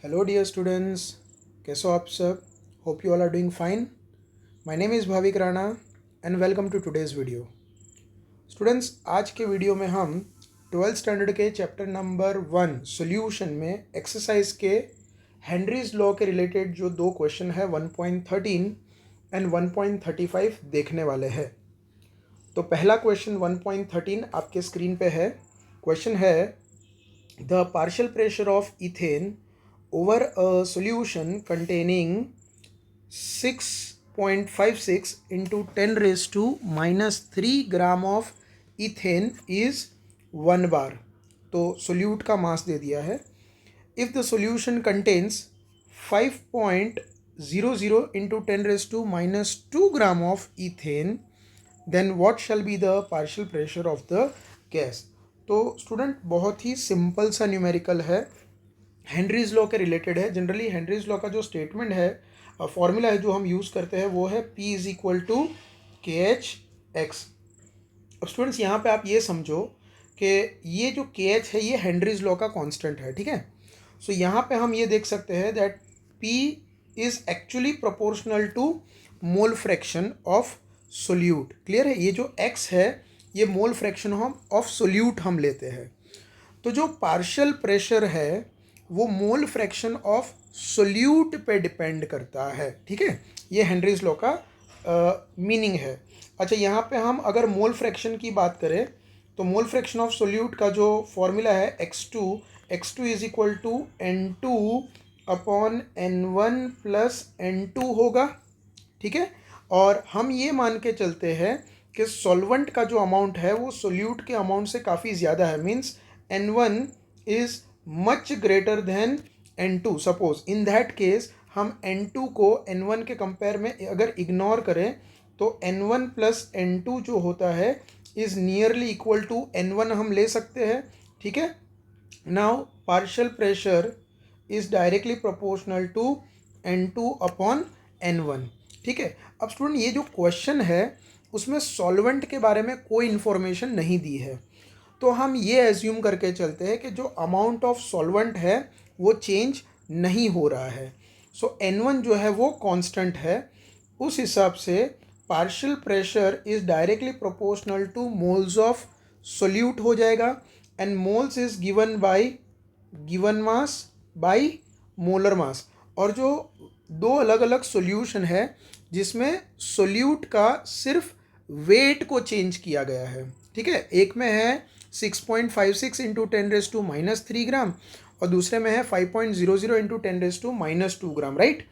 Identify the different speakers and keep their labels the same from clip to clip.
Speaker 1: Hello dear students, कैसे हो आप सब? Hope you all are doing fine. My name is Bhavik Rana and welcome to today's video. Students, आज के वीडियो में हम 12th स्टैंडर्ड के चैप्टर नंबर 1 सॉल्यूशन में एक्सरसाइज के हेनरीज लॉ के रिलेटेड जो दो क्वेश्चन है 1.13 एंड 1.35 देखने वाले हैं. तो पहला क्वेश्चन 1.13 आपके स्क्रीन पे है. क्वेश्चन है the partial pressure of ethane over a solution containing 6.56 into 10 raised to minus 3 gram of ethane is 1 bar. तो सोल्यूट का मास दे दिया है. If the solution contains 5.00 into 10 raised to minus 2 gram of ethane, then what shall be the partial pressure of the gas. तो student बहुत ही simple सा numerical है, Henry's law के related है. जनरली हेनरीज लॉ का जो स्टेटमेंट है, formula है जो हम यूज़ करते हैं वो है P इज़ इक्वल टू के एच एक्स. अब स्टूडेंट्स यहाँ पे आप ये समझो कि ये जो के एच है ये हेनरीज लॉ का कांस्टेंट है. ठीक है. सो यहाँ पे हम ये देख सकते हैं that P is actually proportional to mole fraction of solute. Clear है. ये जो x है ये मोल फ्रैक्शन ऑफ सोल्यूट हम लेते हैं. तो जो पार्शियल प्रेशर है वो मोल फ्रैक्शन ऑफ सोल्यूट पे डिपेंड करता है. ठीक है. ये हेनरीज लॉ का मीनिंग है. अच्छा, यहाँ पे हम अगर मोल फ्रैक्शन की बात करें तो मोल फ्रैक्शन ऑफ सोल्यूट का जो फॉर्मूला है x2 is equal to N2 upon N1 plus N2 होगा. ठीक है. और हम ये मान के चलते हैं कि सॉल्वेंट का जो अमाउंट है वो सोल्यूट के अमाउंट से काफ़ी ज़्यादा है. Means N1 is much greater than N2. Suppose in that case हम N2 को N1 के कंपेयर में अगर इग्नोर करें तो N1 प्लस N2 जो होता है is nearly equal to N1 हम ले सकते हैं. ठीक है. Now partial pressure is directly proportional to N2 upon N1. ठीक है. अब स्टूडेंट ये जो क्वेश्चन है उसमें सॉल्वेंट के बारे में कोई इन्फॉर्मेशन नहीं दी है, तो हम ये एज्यूम करके चलते हैं कि जो अमाउंट ऑफ सॉल्वेंट है वो चेंज नहीं हो रहा है. सो N1 जो है वो कांस्टेंट है. उस हिसाब से partial pressure is directly proportional two moles of solute हो जाएगा. And moles is given by given mass by molar mass. और जो दो अलग अलग सॉल्यूशन है जिसमें सोल्यूट का सिर्फ वेट को चेंज किया गया है. ठीक है. एक में है 6.56 into 10 raise to minus 3 gram और दूसरे में है 5.00 into 10 raise to minus 2 gram. Right.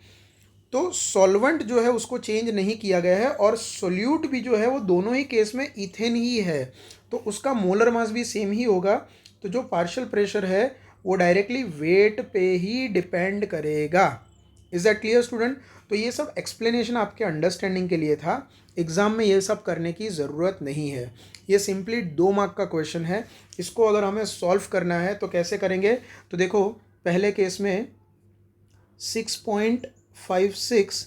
Speaker 1: तो सॉल्वेंट जो है उसको चेंज नहीं किया गया है और सोल्यूट भी जो है वो दोनों ही केस में इथेन ही है, तो उसका मोलर मास भी सेम ही होगा. तो जो पार्शियल प्रेशर है वो डायरेक्टली वेट पे ही डिपेंड करेगा. Is that clear student? तो ये सब एक्सप्लेनेशन आपके अंडरस्टैंडिंग के लिए था. एग्ज़ाम में ये सब करने की ज़रूरत नहीं है. ये सिंपली 2 मार्क का क्वेश्चन है. इसको अगर हमें सॉल्व करना है तो कैसे करेंगे? तो देखो, पहले केस में 6.56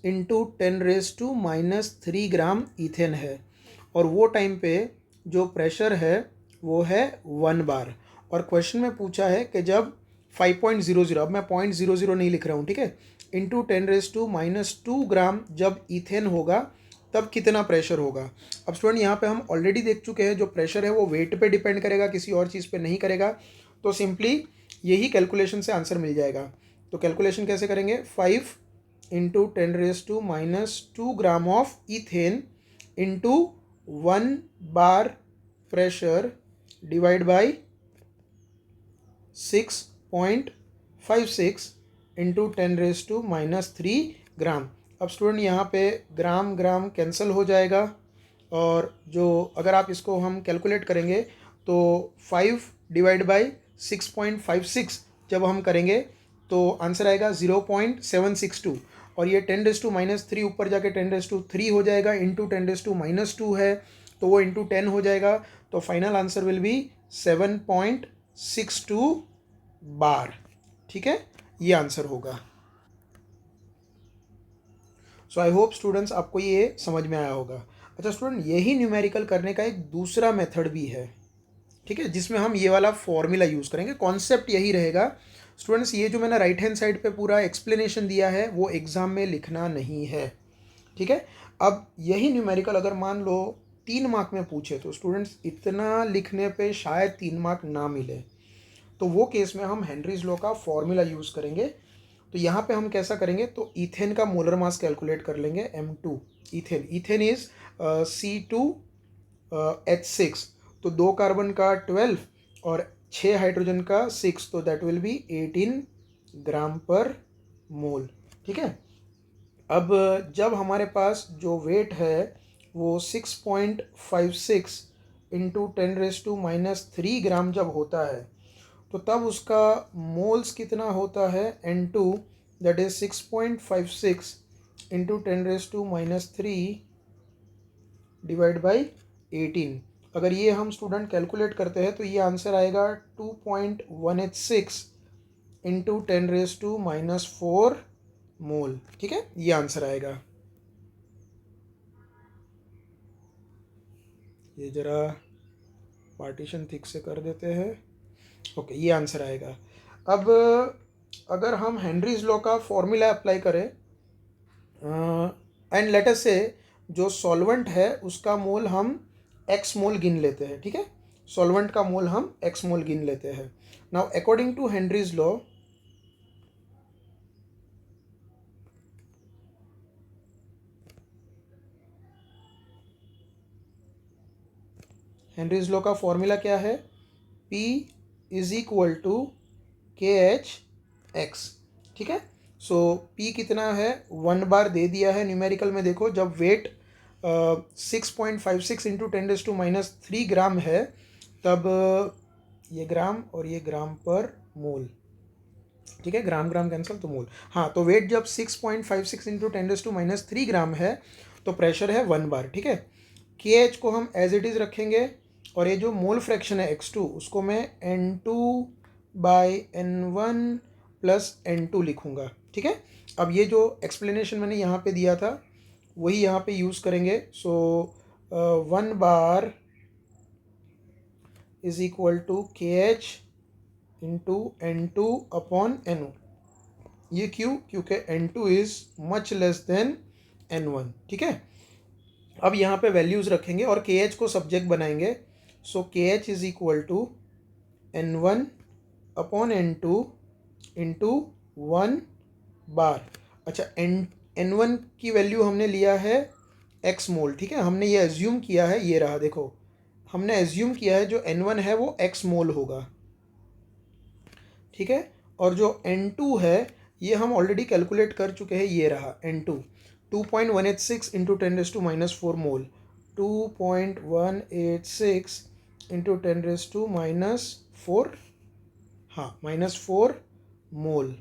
Speaker 1: into 10 raise to minus 3 gram ethane है और वो टाइम पे जो प्रेशर है वो है 1 बार. और क्वेश्चन में पूछा है कि जब 5.00, अब मैं 0.00 नहीं लिख रहा हूँ, ठीक है, इंटू 10 रेज टू माइनस 2 ग्राम जब इथेन होगा तब कितना प्रेशर होगा. अब स्टूडेंट यहाँ पे हम ऑलरेडी देख चुके हैं जो प्रेशर है वो वेट पे डिपेंड करेगा, किसी और चीज़ पे नहीं करेगा. तो सिंपली यही कैलकुलेशन से आंसर मिल जाएगा. तो कैलकुलेशन कैसे करेंगे? 5 into 10 raise to minus 2 gram of ethane into 1 bar pressure divide by 6.56 into 10 raise to minus 3 gram. अब स्टूडेंट यहाँ पे ग्राम ग्राम कैंसिल हो जाएगा और जो अगर आप इसको हम कैलकुलेट करेंगे तो 5 डिवाइड बाई 6.56 जब हम करेंगे तो आंसर आएगा 0.762 और ये 10 रेज टू माइनस 3 ऊपर जाके 10 रेज टू 3 हो जाएगा, इंटू 10 रेज टू माइनस 2 है तो वो इंटू 10 हो जाएगा. तो फाइनल आंसर विल बी 7.62 बार. ठीक है. ये आंसर होगा. सो आई होप स्टूडेंट्स आपको ये समझ में आया होगा. अच्छा स्टूडेंट, यही न्यूमेरिकल करने का एक दूसरा मेथड भी है. ठीक है, जिसमें हम ये वाला फॉर्मूला यूज़ करेंगे। कॉन्सेप्ट यही रहेगा स्टूडेंट्स, ये जो मैंने राइट हैंड साइड पे पूरा एक्सप्लेनेशन दिया है वो एग्ज़ाम में लिखना नहीं है, ठीक है। अब यही न्यूमेरिकल अगर मान लो 3 मार्क में पूछे तो स्टूडेंट्स इतना लिखने पे शायद 3 मार्क ना मिले, तो वो केस में हम हेनरीज लॉ का फॉर्मूला यूज़ करेंगे। तो यहाँ पे हम कैसा करेंगे, तो इथेन का मोलर मास कैलकुलेट कर लेंगे M2। इथेन इज C2H6, तो 2 कार्बन का 12 और 6 हाइड्रोजन का 6, तो दैट विल बी 18 ग्राम पर मोल, ठीक है। अब जब हमारे पास जो वेट है वो 6.56 इंटू 10⁻³ ग्राम जब होता है, तो तब उसका मोल्स कितना होता है N2, that is 6.56 into 10⁻³ divide by 18। अगर ये हम स्टूडेंट कैलकुलेट करते हैं तो ये आंसर आएगा 2.186 इंटू 10⁻⁴ मोल, ठीक है, ये आंसर आएगा। ये जरा पार्टीशन थिक से कर देते हैं, ओके, ये आंसर आएगा। अब अगर हम हेनरीज लॉ का फॉर्मूला अप्लाई करें एंड लेट अस से जो सॉल्वेंट है उसका मोल हम x मोल गिन लेते हैं, ठीक है, सॉल्वेंट का मोल हम x मोल गिन लेते हैं। Now according to Henry's law, Henry's law का फॉर्मूला क्या है, P is equal to KH(x), ठीक है। सो P कितना है, 1 बार दे दिया है न्यूमेरिकल में। देखो जब वेट 6.56 इंटू 10⁻³ ग्राम है, तब ये ग्राम और ये ग्राम पर मोल, ठीक है, ग्राम ग्राम कैंसिल तो मोल। हाँ, तो वेट जब 6.56 इंटू 10⁻³ ग्राम है तो प्रेशर है 1 बार, ठीक है। KH को हम एज इट इज़ रखेंगे और ये जो मोल फ्रैक्शन है X2 उसको मैं N2/N1 प्लस N2 लिखूँगा, ठीक है। अब ये जो एक्सप्लेनेशन मैंने यहाँ पे दिया था वही यहाँ पे यूज़ करेंगे। So 1 bar is equal to KH into N2/N1। ये क्यों, क्योंकि N2 is much less than N1, ठीक है। अब यहाँ पे वैल्यूज़ रखेंगे और KH को सब्जेक्ट बनाएंगे। So KH is equal to N1/N2 into 1 bar. अच्छा, N1 की वैल्यू हमने लिया है x मोल, ठीक है। हमने ये एज्यूम किया है, ये रहा देखो, हमने एज्यूम किया है जो N1 है वो x मोल होगा, ठीक है। और जो N2 है ये हम ऑलरेडी कैलकुलेट कर चुके हैं, ये रहा N2 2.186 इंटू 10⁻⁴ मोल, 2.186 इंटू 10⁻⁴, हाँ -4 मोल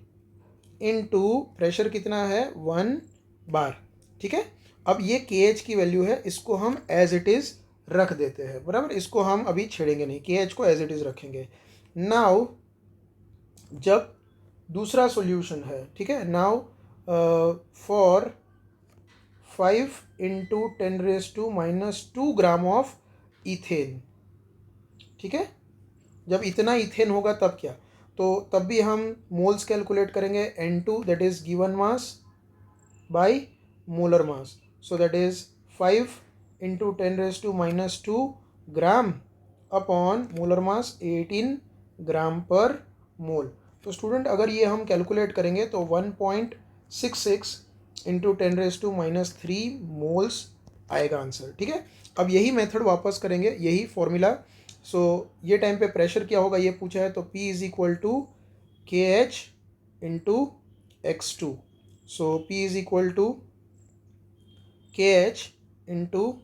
Speaker 1: इनटू प्रेशर कितना है 1 बार, ठीक है। अब ये KH की वैल्यू है, इसको हम एज इट इज़ रख देते हैं, बराबर। इसको हम अभी छेड़ेंगे नहीं, KH को एज इट इज़ रखेंगे। नाउ जब दूसरा सॉल्यूशन है, ठीक है, now for 5 into 10⁻² gram of ethane, ठीक है। जब इतना इथेन होगा तब क्या, तो तब भी हम मोल्स कैलकुलेट करेंगे, N2 that is given mass by molar mass, so that is 5 into 10⁻² gram upon molar mass 18 ग्राम पर मोल। तो स्टूडेंट अगर ये हम कैलकुलेट करेंगे तो 1.66 इंटू 10⁻³ मोल्स आएगा आंसर, ठीक है। अब यही मेथड वापस करेंगे, यही फॉर्मूला। सो ये टाइम पे प्रेशर क्या होगा ये पूछा है, तो P is equal to KH into X2। So P is equal to KH into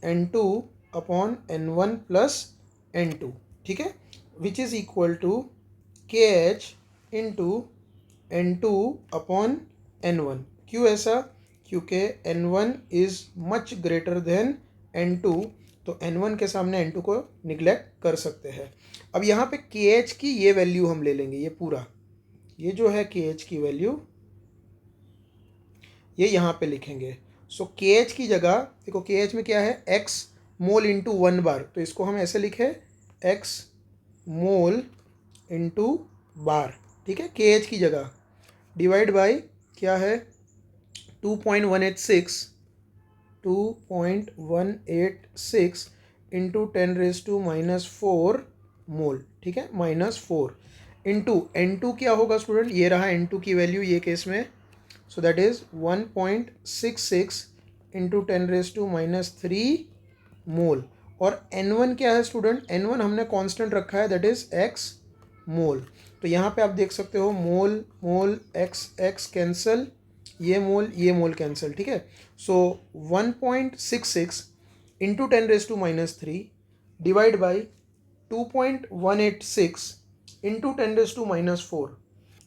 Speaker 1: N2/N1 plus N2, ठीक है, which is equal to KH into N2/N1। क्यों ऐसा, क्योंकि N1 is much greater than N2, तो N1 के सामने N2 को neglect कर सकते हैं। अब यहाँ पे KH की ये वैल्यू हम ले लेंगे, ये पूरा, ये जो है KH की वैल्यू ये यहाँ पे लिखेंगे। सो KH की जगह देखो, KH में क्या है x मोल इंटू 1 बार, तो इसको हम ऐसे लिखे एक्स मोल इंटू बार, ठीक है, के एच की जगह, डिवाइड बाई क्या है 2.186 इंटू 10⁻⁻⁴ मोल, ठीक है, -4 इंटू N2 क्या होगा स्टूडेंट, ये रहा N2 की वैल्यू ये केस में, सो दैट इज 1.66 इंटू 10⁻³ मोल। और N1 क्या है स्टूडेंट, N1 हमने कांस्टेंट रखा है, दैट इज x मोल। तो यहाँ पे आप देख सकते हो मोल मोल x कैंसल, ये मोल कैंसल, ठीक है। सो 1.66 इंटू 10⁻³ डिवाइड बाई 2.186 इंटू 10⁻⁴।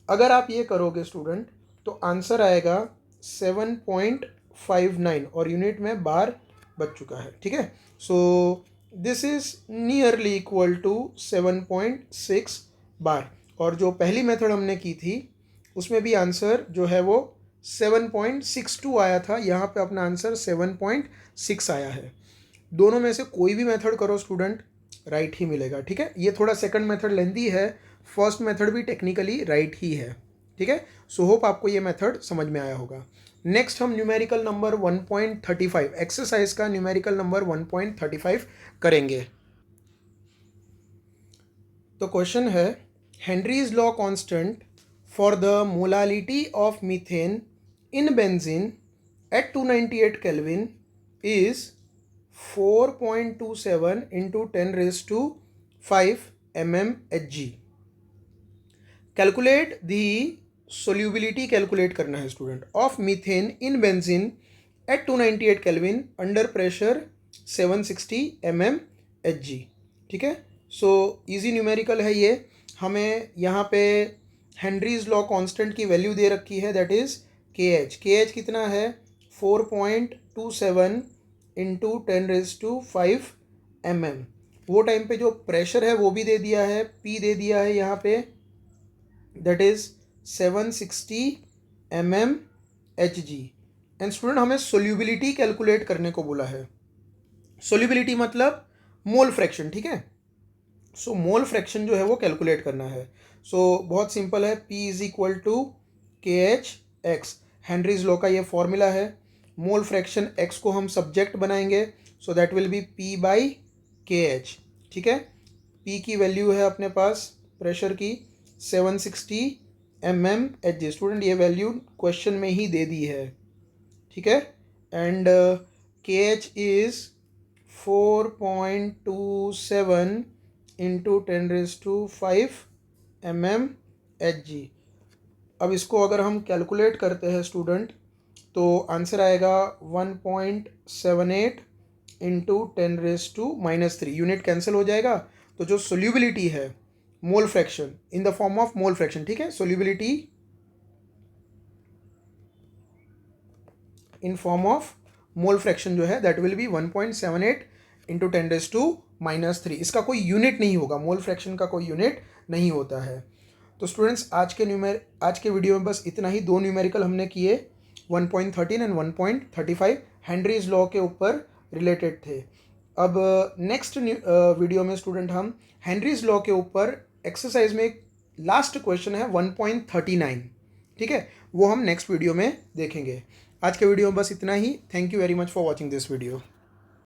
Speaker 1: अगर आप ये करोगे स्टूडेंट तो आंसर आएगा 7.59 और यूनिट में बार बच चुका है, ठीक है। So this is nearly equal to 7.6 bar. और जो पहली मेथड हमने की थी उसमें भी आंसर जो है वो 7.62 आया था, यहाँ पे अपना आंसर 7.6 आया है। दोनों में से कोई भी मेथड करो स्टूडेंट राइट ही मिलेगा, ठीक है। ये थोड़ा सेकंड मेथड लेंदी है, फर्स्ट मेथड भी टेक्निकली राइट ही है, ठीक है। सो होप आपको ये मेथड समझ में आया होगा। नेक्स्ट हम न्यूमेरिकल नंबर 1.35 एक्सरसाइज का न्यूमेरिकल नंबर 1.35 करेंगे। तो क्वेश्चन है Henry's law constant for the molality of methane in benzene at 298 kelvin is 4.27 into 10⁵ mmHg। Calculate the solubility, calculate करना है student, of methane in benzene at 298 kelvin under pressure 760 mmHg, ठीक है। So easy numerical है ये। हमें यहाँ पे Henrys law constant की वैल्यू दे रखी है, दैट इज के एच कितना है 4.27 इंटू 10⁵ mm। वो टाइम पे जो प्रेशर है वो भी दे दिया है, P दे दिया है यहाँ पे, that is 760 mmHg। And student हमें सोल्यूबिलिटी कैलकुलेट करने को बोला है। सोल्यूबिलिटी मतलब मोल फ्रैक्शन, ठीक है। सो मोल फ्रैक्शन जो है वो कैलकुलेट करना है। सो बहुत सिंपल है, P इज इक्वल टू के एच एक्स, हेनरीज लॉ का ये फॉर्मूला है। मोल फ्रैक्शन x को हम सब्जेक्ट बनाएंगे, so that will be P by के एच, ठीक है। P की वैल्यू है अपने पास प्रेशर की 760 mmHg। स्टूडेंट ये वैल्यू क्वेश्चन में ही दे दी है, ठीक है। एंड के एच इज 4.27 इंटू 10⁵ mmHg। अब इसको अगर हम कैलकुलेट करते हैं स्टूडेंट तो आंसर आएगा 1.78 इंटू 10⁻³ यूनिट कैंसिल हो जाएगा। तो जो सोल्यूबिलिटी है mole fraction in the form of mole fraction, ठीक है, solubility in form of mole fraction जो है दैट विल बी 1.78 इंटू 10⁻⁻3। इसका कोई यूनिट नहीं होगा, मोल फ्रैक्शन का कोई यूनिट नहीं होता है। तो स्टूडेंट्स आज के वीडियो में बस इतना ही। दो न्यूमेरिकल हमने किए, 1.13 एंड 1.35 हेनरीज लॉ के ऊपर रिलेटेड थे। अब नेक्स्ट वीडियो में स्टूडेंट हम हेनरीज लॉ के ऊपर एक्सरसाइज में एक लास्ट क्वेश्चन है 1.39, ठीक है, वो हम नेक्स्ट वीडियो में देखेंगे। आज के वीडियो में बस इतना ही। Thank you very much for watching this video.